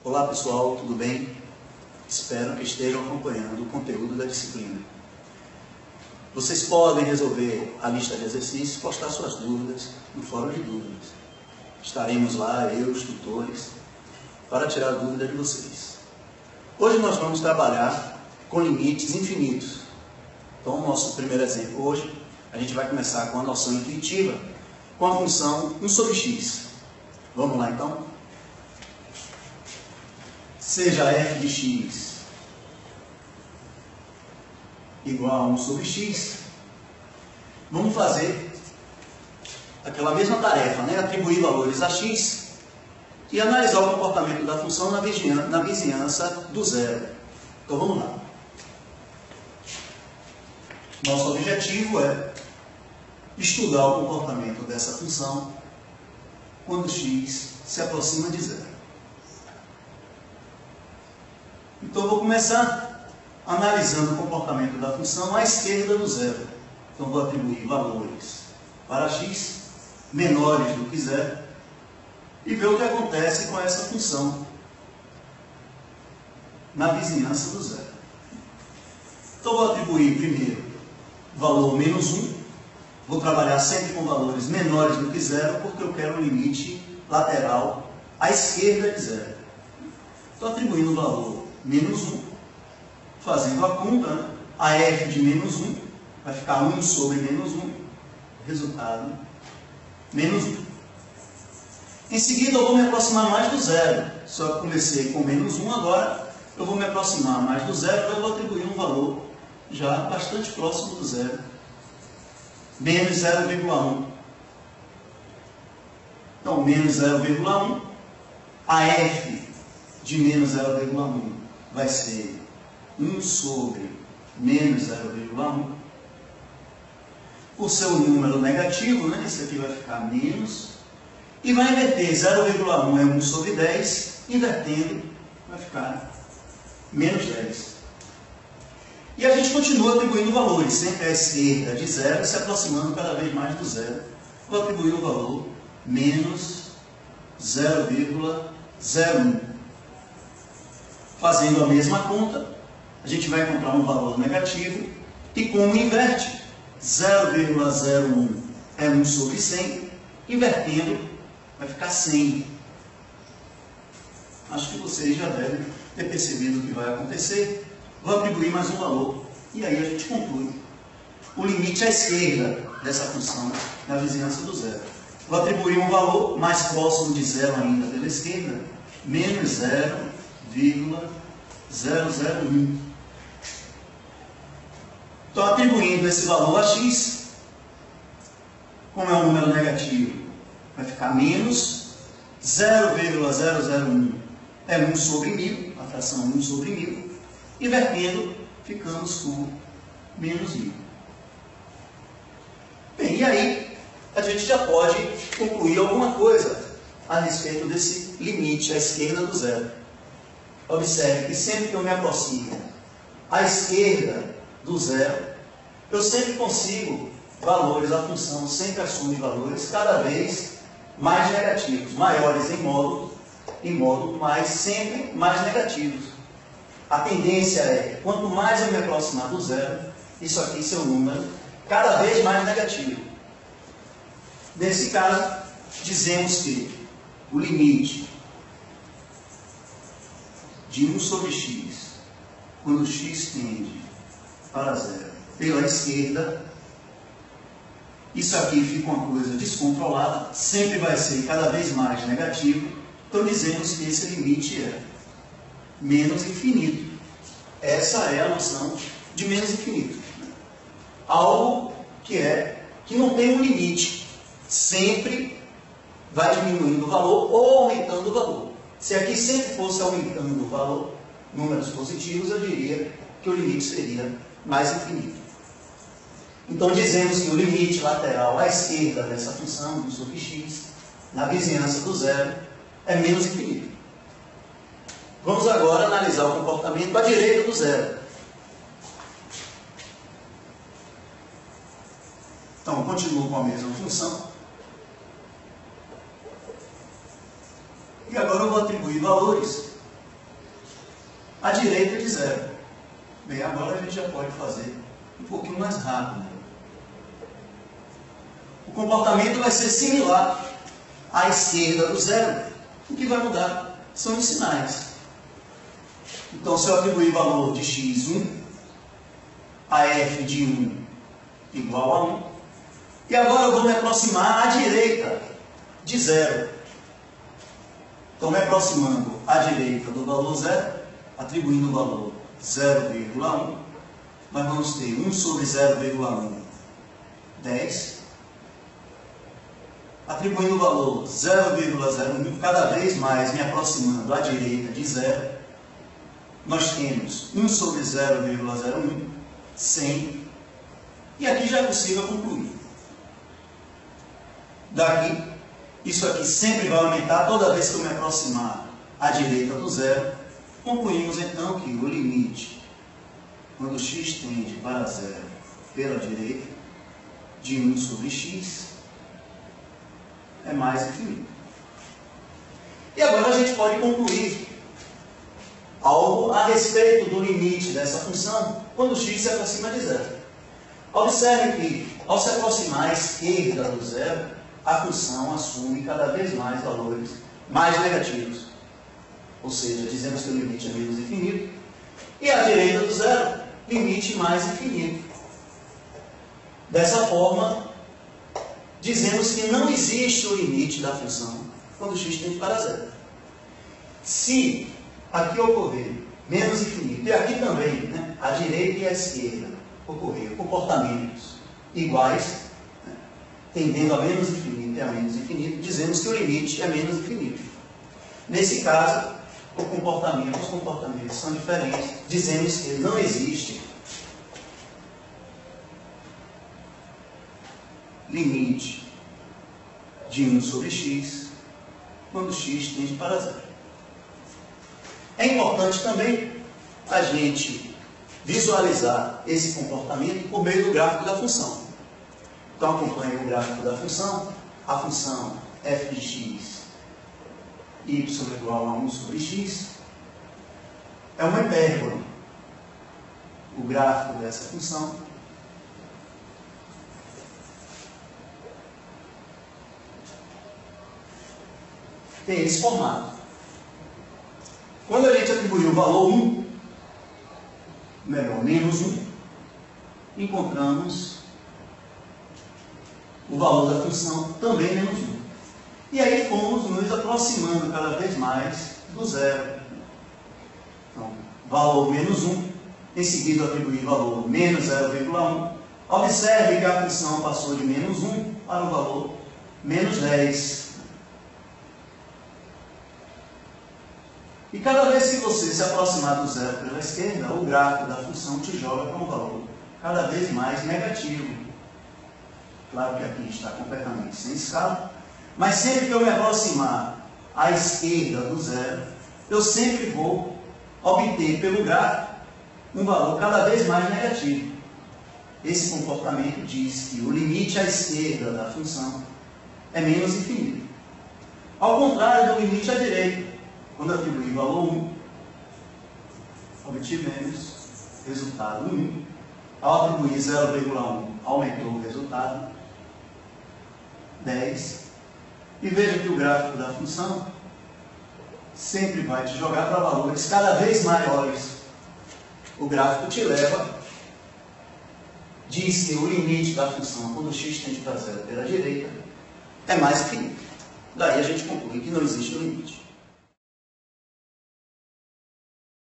Olá pessoal, tudo bem? Espero que estejam acompanhando o conteúdo da disciplina. Vocês podem resolver a lista de exercícios e postar suas dúvidas no fórum de dúvidas. Estaremos lá, eu e os tutores, para tirar a dúvida de vocês. Hoje nós vamos trabalhar com limites infinitos. Então, o nosso primeiro exemplo hoje, a gente vai começar com a noção intuitiva, com a função 1 sobre x. Vamos lá então? Seja f de x igual a 1 sobre x, vamos fazer aquela mesma tarefa, né? Atribuir valores a x e analisar o comportamento da função na vizinhança do zero. Então vamos lá. Nosso objetivo é estudar o comportamento dessa função quando x se aproxima de zero. Então eu vou começar analisando o comportamento da função à esquerda do zero. Então vou atribuir valores para x menores do que zero e ver o que acontece com essa função na vizinhança do zero. Então vou atribuir primeiro valor menos 1. Vou trabalhar sempre com valores menores do que zero, porque eu quero um limite lateral à esquerda de zero. Estou atribuindo o valor menos 1, fazendo a conta, né? A f de menos 1 vai ficar 1 sobre menos 1, resultado, menos 1. Em seguida, eu vou me aproximar mais do zero. Só que comecei com menos 1, agora eu vou me aproximar mais do zero, eu vou atribuir um valor já bastante próximo do zero, menos 0,1. Então, menos 0,1, a f de menos 0,1 vai ser 1 sobre menos 0,1. Por ser um número negativo, né, esse aqui vai ficar menos. E vai inverter, 0,1 é 1 sobre 10, invertendo, vai ficar menos 10. E a gente continua atribuindo valores, sempre à esquerda de zero, se aproximando cada vez mais do zero. Vou atribuir o valor menos 0,01. Fazendo a mesma conta, a gente vai encontrar um valor negativo, e como inverte, 0,01 é 1 sobre 100, invertendo, vai ficar 100. Acho que vocês já devem ter percebido o que vai acontecer. Vou atribuir mais um valor, e aí a gente conclui o limite à esquerda dessa função na vizinhança do zero. Vou atribuir um valor mais próximo de zero ainda pela esquerda, menos 0,001. Estou atribuindo esse valor a x, como é um número negativo, vai ficar menos 0,001 é 1 sobre 1000, a fração 1 sobre 1000, invertendo, ficamos com menos 1000. Bem, e aí a gente já pode concluir alguma coisa a respeito desse limite à esquerda do zero. Observe que sempre que eu me aproximo à esquerda do zero, eu sempre consigo valores, a função sempre assume valores cada vez mais negativos, maiores em módulo, mas sempre mais negativos. A tendência é, quanto mais eu me aproximar do zero, isso aqui, seu número, cada vez mais negativo. Nesse caso, dizemos que o limite de 1 sobre x, quando x tende para zero pela esquerda, isso aqui fica uma coisa descontrolada, sempre vai ser cada vez mais negativo, então dizemos que esse limite é menos infinito. Essa é a noção de menos infinito. Algo que não tem um limite, sempre vai diminuindo o valor ou aumentando o valor. Se aqui sempre fosse aumentando o valor, números positivos, eu diria que o limite seria mais infinito. Então dizemos que o limite lateral à esquerda dessa função, 1 sobre x, na vizinhança do zero, é menos infinito. Vamos agora analisar o comportamento à direita do zero. Então, continuo com a mesma função. E agora eu vou atribuir valores à direita de zero. Bem, agora a gente já pode fazer um pouquinho mais rápido. O comportamento vai ser similar à esquerda do zero. O que vai mudar são os sinais. Então, se eu atribuir valor de x1, a f de 1 igual a 1, e agora eu vou me aproximar à direita de zero. Então, me aproximando à direita do valor zero, atribuindo o valor 0,1, nós vamos ter 1 sobre 0,1, 10. Atribuindo o valor 0,01, cada vez mais me aproximando à direita de zero, nós temos 1 sobre 0,01, 100. E aqui já é possível concluir. Daqui, isso aqui sempre vai aumentar toda vez que eu me aproximar à direita do zero. Concluímos então que o limite, quando x tende para zero pela direita, de 1 sobre x, é mais infinito. E agora a gente pode concluir algo a respeito do limite dessa função quando x se aproxima de zero. Observe que, ao se aproximar à esquerda do zero, a função assume cada vez mais valores mais negativos. Ou seja, dizemos que o limite é menos infinito. E à direita do zero, limite mais infinito. Dessa forma, dizemos que não existe o limite da função quando x tende para zero. Se aqui ocorrer menos infinito, e aqui também, né, à direita e à esquerda, ocorrer comportamentos iguais, né, tendendo a menos infinito e a menos infinito, dizemos que o limite é menos infinito. Nesse caso, os comportamentos são diferentes, dizemos que não existe limite de 1 sobre x quando x tende para zero. É importante também a gente visualizar esse comportamento por meio do gráfico da função. Então, acompanhe o gráfico da função. A função f de x, y igual a 1 sobre x, é uma hipérbole. O gráfico dessa função tem esse formato. Quando a gente atribuiu o valor 1, melhor, menos 1, encontramos o valor da função também menos 1. E aí fomos nos aproximando cada vez mais do zero. Então, valor menos 1, em seguida atribuir valor menos 0,1. Observe que a função passou de menos 1 para o valor menos 10. E cada vez que você se aproximar do zero pela esquerda, o gráfico da função te joga para um valor cada vez mais negativo. Claro que aqui está completamente sem escala, mas sempre que eu me aproximar à esquerda do zero, eu sempre vou obter pelo gráfico um valor cada vez mais negativo. Esse comportamento diz que o limite à esquerda da função é menos infinito. Ao contrário do limite à direita. Quando atribuir valor 1, obtivemos resultado 1. Ao atribuir 0,1, aumentou o resultado 10. E veja que o gráfico da função sempre vai te jogar para valores cada vez maiores. O gráfico te leva, diz que o limite da função, quando x tende para zero pela direita, é mais infinito. Daí a gente conclui que não existe o limite.